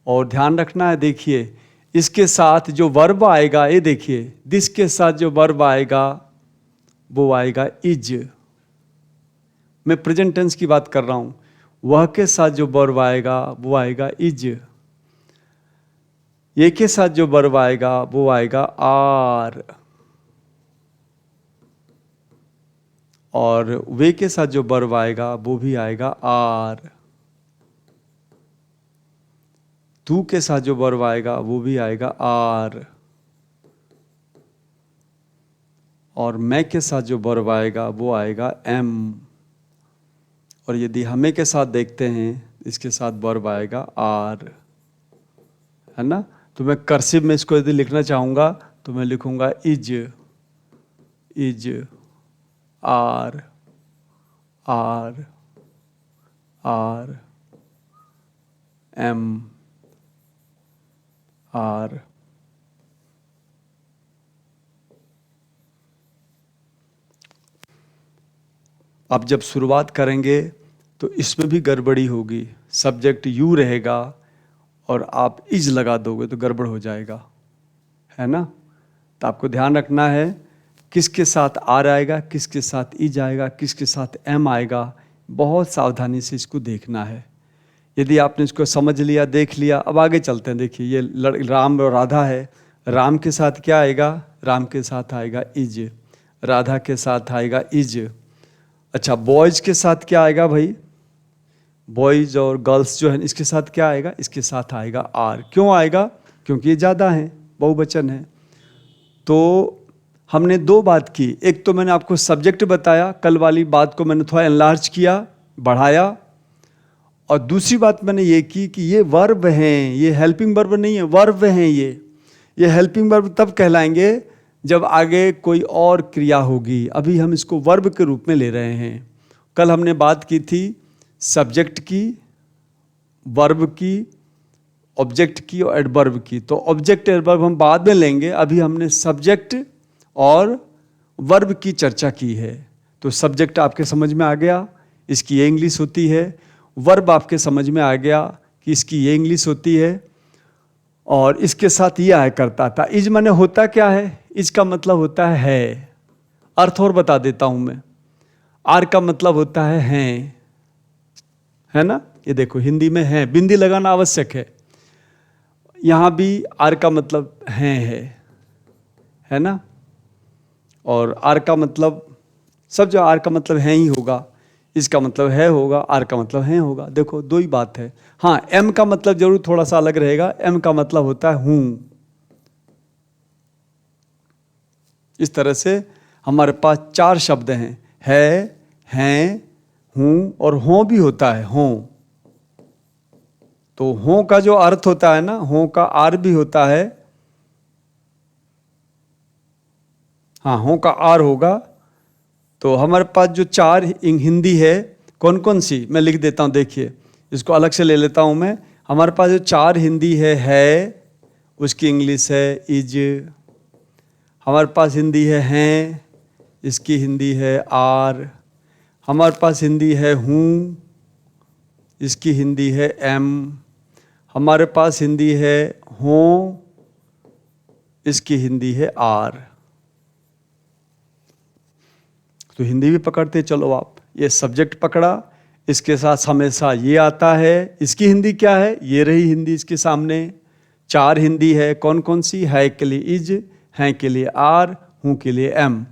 और ध्यान रखना है, देखिए इसके साथ जो वर्ब आएगा, ये देखिए दिस के साथ जो वर्ब आएगा, वो आएगा इज। मैं प्रेजेंट टेंस की बात कर रहा हूं। वह के साथ जो वर्ब आएगा वो आएगा इज। ये के साथ जो वर्ब आएगा वो आएगा आर। और वे के साथ जो वर्ब आएगा वो भी आएगा आर। तू के साथ जो वर्ब आएगा वो भी आएगा आर। और मैं के साथ जो वर्ब आएगा वो आएगा एम। और यदि हमें के साथ देखते हैं इसके साथ वर्ब आएगा आर, है ना। तो मैं कर्सिव में इसको यदि लिखना चाहूंगा तो मैं लिखूंगा is, is are, are, are, am, are. अब जब शुरुआत करेंगे तो इसमें भी गड़बड़ी होगी। सब्जेक्ट यू रहेगा और आप इज लगा दोगे तो गड़बड़ हो जाएगा, है ना। तो आपको ध्यान रखना है किसके साथ आर आएगा, किसके साथ इज आएगा, किसके साथ एम आएगा। बहुत सावधानी से इसको देखना है। यदि आपने इसको समझ लिया, देख लिया, अब आगे चलते हैं। देखिए ये राम और राधा है। राम के साथ क्या आएगा? राम के साथ आएगा इज। राधा के साथ आएगा इज। अच्छा, बॉयज के साथ क्या आएगा भाई? बॉयज और गर्ल्स जो है इसके साथ क्या आएगा? इसके साथ आएगा आर। क्यों आएगा? क्योंकि ये ज़्यादा हैं, बहुवचन है। तो हमने दो बात की। एक तो मैंने आपको सब्जेक्ट बताया, कल वाली बात को मैंने थोड़ा एनलार्ज किया, बढ़ाया। और दूसरी बात मैंने ये की कि ये वर्ब हैं, ये हेल्पिंग वर्ब नहीं है, वर्ब हैं ये हेल्पिंग वर्ब तब कहलाएंगे जब आगे कोई और क्रिया होगी। अभी हम इसको वर्ब के रूप में ले रहे हैं। कल हमने बात की थी सब्जेक्ट की, वर्ब की, ऑब्जेक्ट की और एडवर्ब की। तो ऑब्जेक्ट एडवर्ब हम बाद में लेंगे। अभी हमने सब्जेक्ट और वर्ब की चर्चा की है। तो सब्जेक्ट आपके समझ में आ गया, इसकी ये इंग्लिश होती है। वर्ब आपके समझ में आ गया कि इसकी ये इंग्लिश होती है। और इसके साथ ये आया करता था। इज माने होता क्या है? इज का मतलब होता है। अर्थ और बता देता हूं मैं। आर का मतलब होता है हैं, है ना। ये देखो हिंदी में है, बिंदी लगाना आवश्यक है। यहां भी आर का मतलब है ना। और आर का मतलब सब जो आर का मतलब है ही होगा, इसका मतलब है होगा, आर का मतलब है होगा। देखो दो ही बात है। हाँ, एम का मतलब जरूर थोड़ा सा अलग रहेगा। एम का मतलब होता है हूं। इस तरह से हमारे पास चार शब्द हैं हैं, हूं और हों भी होता है, हों। तो हों का जो अर्थ होता है ना, हों का आर भी होता है। हाँ, हों का आर होगा। तो हमारे पास जो चार हिंदी है, कौन कौन सी मैं लिख देता हूं। देखिए इसको अलग से ले लेता हूं मैं। हमारे पास जो चार हिंदी है उसकी इंग्लिश है इज। हमारे पास हिंदी है हैं, इसकी हिंदी है आर। हमारे पास हिंदी है हूं, इसकी हिंदी है एम। हमारे पास हिंदी है हों, इसकी हिंदी है आर। तो हिंदी भी पकड़ते चलो आप। ये सब्जेक्ट पकड़ा, इसके साथ हमेशा ये आता है। इसकी हिंदी क्या है? ये रही हिंदी इसके सामने। चार हिंदी है, कौन कौन सी? है के लिए इज, हैं के लिए आर, हूं के लिए एम।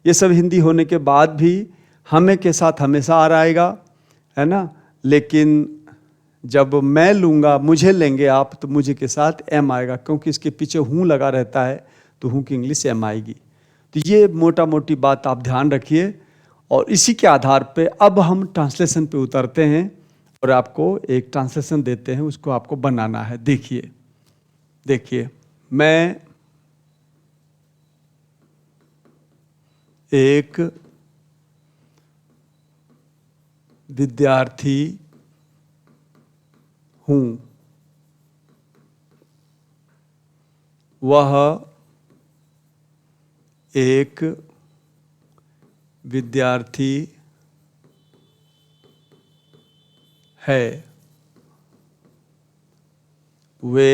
ये सब हिंदी होने के बाद भी हमें के साथ हमेशा आर आएगा, है ना। लेकिन जब मैं लूँगा, मुझे लेंगे आप, तो मुझे के साथ एम आएगा, क्योंकि इसके पीछे हूँ लगा रहता है। तो हूँ की इंग्लिश एम आएगी। तो ये मोटा मोटी बात आप ध्यान रखिए। और इसी के आधार पे अब हम ट्रांसलेशन पे उतरते हैं और आपको एक ट्रांसलेशन देते हैं, उसको आपको बनाना है। देखिए देखिए, मैं एक विद्यार्थी हूँ। वह एक विद्यार्थी है। वे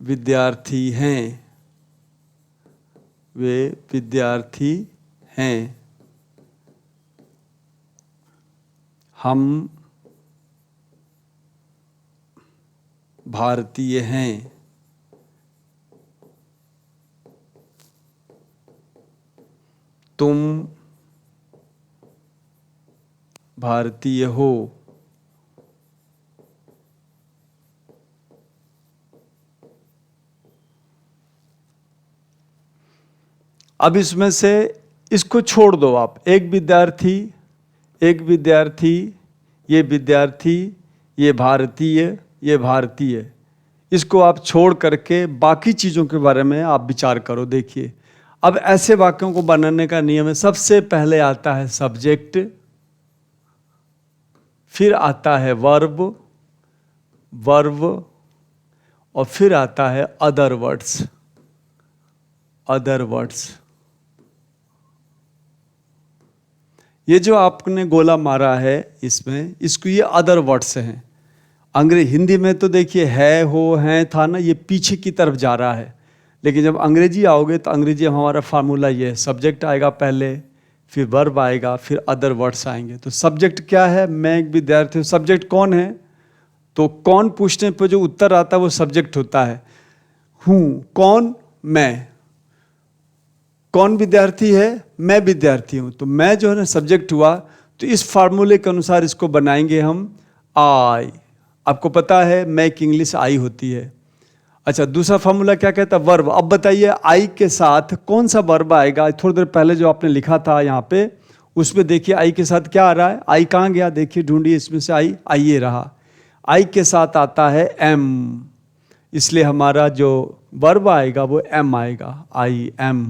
विद्यार्थी हैं। वे विद्यार्थी हैं। हम भारतीय हैं। तुम भारतीय हो। अब इसमें से इसको छोड़ दो आप, एक विद्यार्थी, ये विद्यार्थी, ये भारतीय, ये भारतीय, इसको आप छोड़ करके बाकी चीज़ों के बारे में आप विचार करो। देखिए, अब ऐसे वाक्यों को बनाने का नियम है, सबसे पहले आता है सब्जेक्ट, फिर आता है वर्ब, और फिर आता है अदर वर्ड्स। ये जो आपने गोला मारा है इसमें, इसको ये अदर वर्ड्स हैं। अंग्रेजी हिंदी में तो देखिए है, हो, हैं, था ना, ये पीछे की तरफ जा रहा है, लेकिन जब अंग्रेजी आओगे तो अंग्रेजी हमारा फार्मूला ये है, सब्जेक्ट आएगा पहले, फिर वर्ब आएगा, फिर अदर वर्ड्स आएंगे। तो सब्जेक्ट क्या है? मैं एक विद्यार्थी हूँ। सब्जेक्ट कौन है? तो कौन पूछने पर जो उत्तर आता है वो सब्जेक्ट होता है। हूँ, कौन? मैं। कौन विद्यार्थी है? मैं विद्यार्थी हूँ। तो मैं जो है ना सब्जेक्ट हुआ, तो इस फार्मूले के अनुसार इसको बनाएंगे हम आई। आपको पता है मैं की इंग्लिश आई होती है। अच्छा, दूसरा फार्मूला क्या कहता है? वर्ब। अब बताइए आई के साथ कौन सा वर्ब आएगा? थोड़ी देर पहले जो आपने लिखा था यहाँ पे, उसमें देखिए आई के साथ क्या आ रहा है? आई कहाँ गया? देखिए ढूंढिए, इसमें से आई ये रहा। आई के साथ आता है एम, इसलिए हमारा जो वर्ब आएगा वो एम आएगा, आई एम।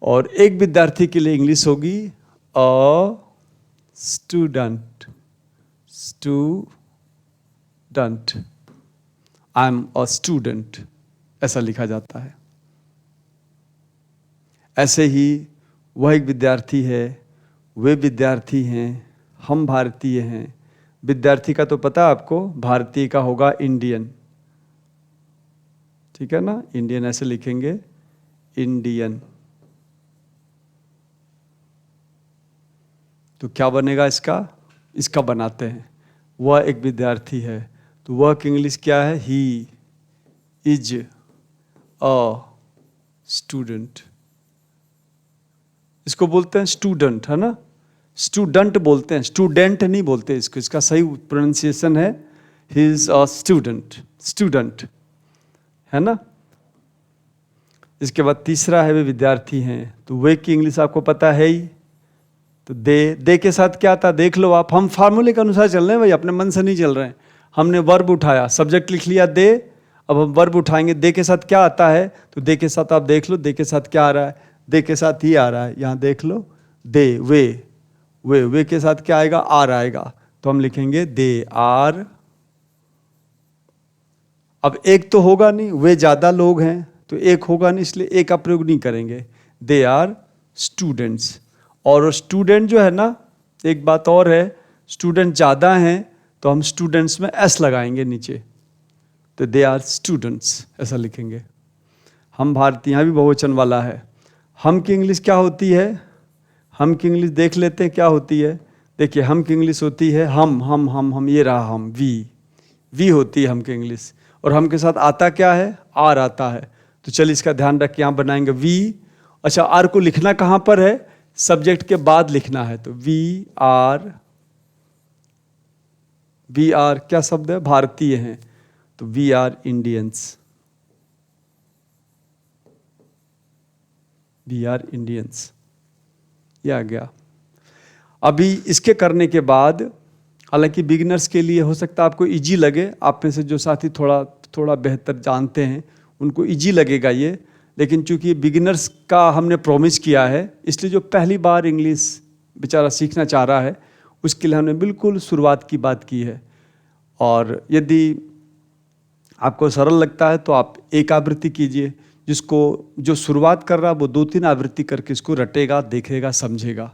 और एक विद्यार्थी के लिए इंग्लिश होगी a student. I am a student, ऐसा लिखा जाता है। ऐसे ही वह एक विद्यार्थी है, वे विद्यार्थी हैं, हम भारतीय हैं। विद्यार्थी का तो पता है आपको, भारतीय का होगा इंडियन, ठीक है ना? इंडियन ऐसे लिखेंगे, इंडियन। तो क्या बनेगा इसका बनाते हैं। वह एक विद्यार्थी है, तो वह की इंग्लिश क्या है? He is a student. इसको बोलते हैं स्टूडेंट, है ना? स्टूडेंट बोलते हैं, स्टूडेंट नहीं बोलते इसको। इसका सही प्रोनाउंसिएशन है ही इज अ स्टूडेंट, है ना? इसके बाद तीसरा है वे विद्यार्थी हैं, तो वे की इंग्लिश आपको पता है ही। तो दे के साथ क्या आता? देख लो आप, हम फार्मूले के अनुसार चल रहे हैं भाई, अपने मन से नहीं चल रहे हैं। हमने वर्ब उठाया, सब्जेक्ट लिख लिया दे, अब हम वर्ब उठाएंगे। दे के साथ क्या आता है? तो दे के साथ आप देख लो, दे के साथ क्या आ रहा है? दे के साथ ही आ रहा है, यहाँ देख लो, दे, वे के साथ क्या आएगा? आर आएगा, तो हम लिखेंगे दे आर। अब एक तो होगा नहीं, वे ज्यादा लोग हैं, तो एक होगा नहीं, इसलिए एक का प्रयोग नहीं करेंगे। They are students. और स्टूडेंट जो है ना, एक बात और है, स्टूडेंट ज़्यादा हैं तो हम स्टूडेंट्स में एस लगाएंगे नीचे, तो दे आर स्टूडेंट्स ऐसा लिखेंगे। हम भारतीय, यहाँ भी बहुवचन वाला है। हम की इंग्लिश क्या होती है? हम की इंग्लिश देख लेते हैं क्या होती है। देखिए हम की इंग्लिश होती है हम, ये रहा हम, वी होती है हम की इंग्लिश। और हम के साथ आता क्या है? आर आता है। तो चलिए इसका ध्यान रख के यहाँ बनाएंगे वी। अच्छा, आर को लिखना कहाँ पर है? सब्जेक्ट के बाद लिखना है, तो वी आर क्या शब्द है? भारतीय हैं, तो वी आर इंडियंस। ये आ गया। अभी इसके करने के बाद, हालांकि बिगिनर्स के लिए हो सकता है आपको इजी लगे, आप में से जो साथी थोड़ा बेहतर जानते हैं उनको इजी लगेगा ये, लेकिन चूंकि बिगिनर्स का हमने प्रॉमिस किया है, इसलिए जो पहली बार इंग्लिश बेचारा सीखना चाह रहा है उसके लिए हमने बिल्कुल शुरुआत की बात की है। और यदि आपको सरल लगता है तो आप एक आवृत्ति कीजिए, जो शुरुआत कर रहा है वो 2-3 आवृत्ति करके इसको रटेगा, देखेगा, समझेगा।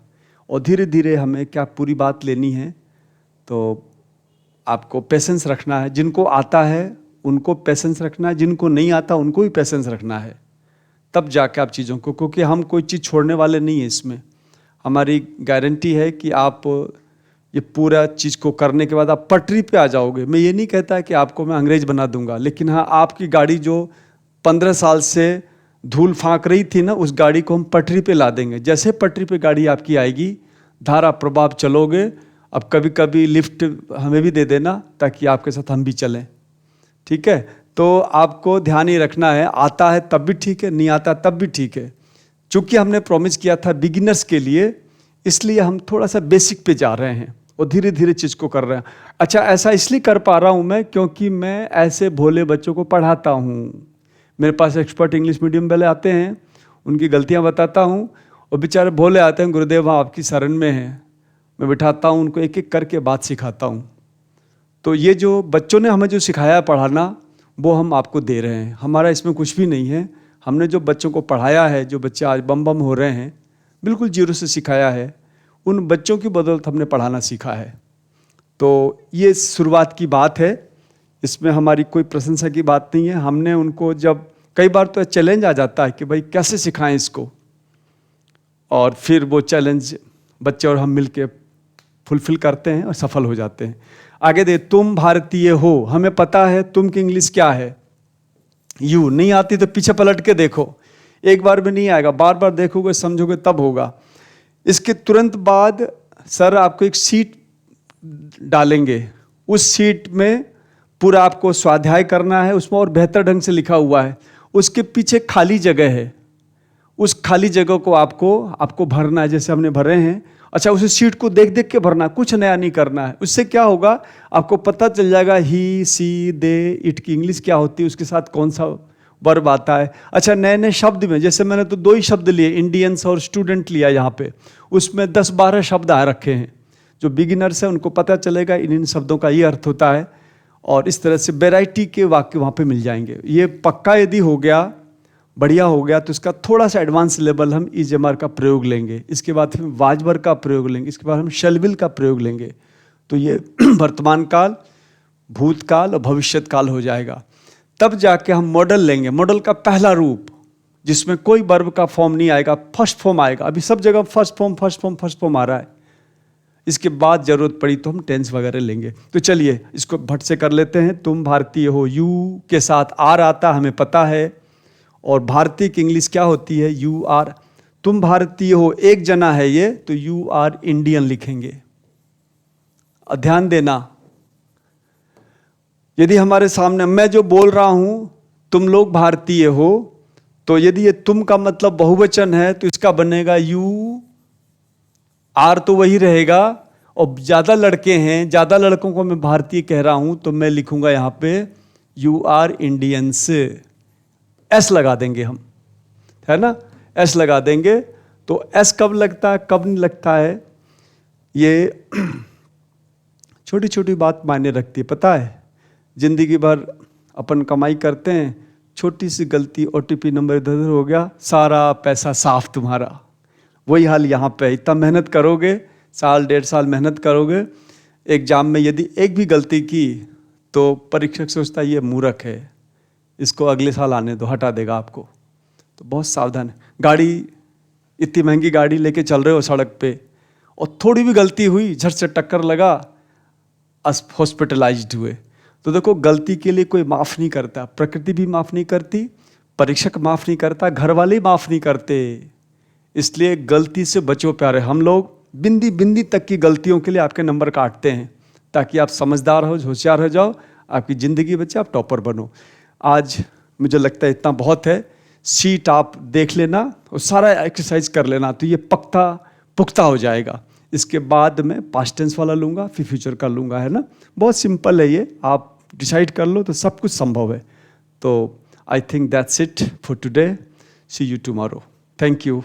और धीरे धीरे हमें क्या पूरी बात लेनी है, तो आपको पेशेंस रखना है। जिनको आता है उनको पेशेंस रखना है, जिनको नहीं आता उनको भी पेशेंस रखना है। तब जाके आप चीज़ों को, क्योंकि हम कोई चीज़ छोड़ने वाले नहीं है इसमें। हमारी गारंटी है कि आप ये पूरा चीज़ को करने के बाद आप पटरी पे आ जाओगे। मैं ये नहीं कहता कि आपको मैं अंग्रेज बना दूंगा, लेकिन हाँ, आपकी गाड़ी जो 15 साल से धूल फाँक रही थी ना, उस गाड़ी को हम पटरी पे ला देंगे। जैसे पटरी पे गाड़ी आपकी आएगी, धारा प्रभाव चलोगे। अब कभी कभी लिफ्ट हमें भी दे देना ताकि आपके साथ हम भी चलें, ठीक है। तो आपको ध्यान ही रखना है, आता है तब भी ठीक है, नहीं आता तब भी ठीक है। चूँकि हमने प्रॉमिस किया था बिगिनर्स के लिए, इसलिए हम थोड़ा सा बेसिक पे जा रहे हैं और धीरे धीरे चीज़ को कर रहे हैं। अच्छा, ऐसा इसलिए कर पा रहा हूँ मैं क्योंकि मैं ऐसे भोले बच्चों को पढ़ाता हूँ। मेरे पास एक्सपर्ट इंग्लिश मीडियम वाले आते हैं, उनकी गलतियाँ बताता हूँ, और बेचारे भोले आते हैं, गुरुदेव हाँ आपकी शरण में है। मैं बिठाता हूँ उनको, एक एक करके बात सिखाता हूँ। तो ये जो बच्चों ने हमें जो सिखाया पढ़ाना, वो हम आपको दे रहे हैं। हमारा इसमें कुछ भी नहीं है। हमने जो बच्चों को पढ़ाया है, जो बच्चे आज बम बम हो रहे हैं, बिल्कुल जीरो से सिखाया है। उन बच्चों की बदौलत हमने पढ़ाना सीखा है। तो ये शुरुआत की बात है, इसमें हमारी कोई प्रशंसा की बात नहीं है। हमने उनको, जब कई बार तो चैलेंज आ जाता है कि भाई कैसे सिखाएं इसको, और फिर वो चैलेंज बच्चे और हम मिलके फुलफिल करते हैं और सफल हो जाते हैं। आगे दे, तुम भारतीय हो, हमें पता है तुम की इंग्लिश क्या है। यू नहीं आती तो पीछे पलट के देखो, एक बार में नहीं आएगा, बार बार देखोगे समझोगे तब होगा। इसके तुरंत बाद सर आपको एक सीट डालेंगे, उस सीट में पूरा आपको स्वाध्याय करना है, उसमें और बेहतर ढंग से लिखा हुआ है। उसके पीछे खाली जगह है, उस खाली जगह को आपको भरना है जैसे हमने भरे हैं। अच्छा, उस सीट को देख देख के भरना, कुछ नया नहीं करना है। उससे क्या होगा, आपको पता चल जाएगा ही, सी, दे, इट की इंग्लिश क्या होती है, उसके साथ कौन सा वर्ब आता है। अच्छा, नए नए शब्द में, जैसे मैंने तो 2 ही शब्द लिए, इंडियंस और स्टूडेंट लिया यहाँ पे, उसमें 10-12 शब्द आ रखे हैं। जो बिगिनर्स है उनको पता चलेगा इन शब्दों का ये अर्थ होता है, और इस तरह से वैरायटी के वाक्य वहाँ पे मिल जाएंगे। ये पक्का यदि हो गया, बढ़िया हो गया, तो इसका थोड़ा सा एडवांस लेवल हम इजमर का प्रयोग लेंगे, इसके बाद हम वाजवर का प्रयोग लेंगे, इसके बाद हम शलविल का प्रयोग लेंगे। तो ये वर्तमान काल, भूतकाल और भविष्यत काल हो जाएगा। तब जाके हम मॉडल लेंगे, मॉडल का पहला रूप जिसमें कोई वर्ब का फॉर्म नहीं आएगा, फर्स्ट फॉर्म आएगा। अभी सब जगह फर्स्ट फॉर्म आ रहा है। इसके बाद जरूरत पड़ी तो हम टेंस वगैरह लेंगे। तो चलिए इसको भट से कर लेते हैं। तुम भारतीय हो, यू के साथ आर आता हमें पता है, और भारतीय की इंग्लिश क्या होती है, यू आर। तुम भारतीय हो, एक जना है ये, तो यू आर इंडियन लिखेंगे। ध्यान देना, यदि हमारे सामने मैं जो बोल रहा हूं, तुम लोग भारतीय हो, तो यदि ये तुम का मतलब बहुवचन है तो इसका बनेगा यू आर, तो वही रहेगा। और ज़्यादा लड़के हैं, ज़्यादा लड़कों को मैं भारतीय कह रहा हूं, तो मैं लिखूंगा यहाँ पे यू आर इंडियंस। एस लगा देंगे हम, है ना, एस लगा देंगे। तो एस कब लगता है कब नहीं लगता है, ये छोटी छोटी बात मायने रखती है। पता है, जिंदगी भर अपन कमाई करते हैं, छोटी सी गलती, ओटीपी नंबर इधर उधर हो गया, सारा पैसा साफ तुम्हारा। वही हाल यहाँ पे, इतना मेहनत करोगे, 1-1.5 साल मेहनत करोगे, एग्जाम में यदि एक भी गलती की तो परीक्षक सोचता है ये मूर्ख है, इसको अगले साल आने दो, हटा देगा आपको। तो बहुत सावधान है। गाड़ी, इतनी महंगी गाड़ी लेके चल रहे हो सड़क पे, और थोड़ी भी गलती हुई, झट से टक्कर लगा, हॉस्पिटलाइज्ड हुए। तो देखो, गलती के लिए कोई माफ़ नहीं करता, प्रकृति भी माफ़ नहीं करती, परीक्षक माफ़ नहीं करता, घर वाले माफ़ नहीं करते। इसलिए गलती से बचो प्यारे। हम लोग बिंदी बिंदी तक की गलतियों के लिए आपके नंबर काटते हैं, ताकि आप समझदार हो, होशियार हो जाओ, आपकी ज़िंदगी बचे, आप टॉपर बनो। आज मुझे लगता है इतना बहुत है। सीट आप देख लेना और सारा एक्सरसाइज कर लेना, तो ये पुख्ता हो जाएगा। इसके बाद मैं पास्ट टेंस वाला लूँगा, फिर फ्यूचर का लूँगा, है ना। बहुत सिंपल है ये, आप डिसाइड कर लो तो सब कुछ संभव है। तो I think that's it for today. See you tomorrow. Thank you.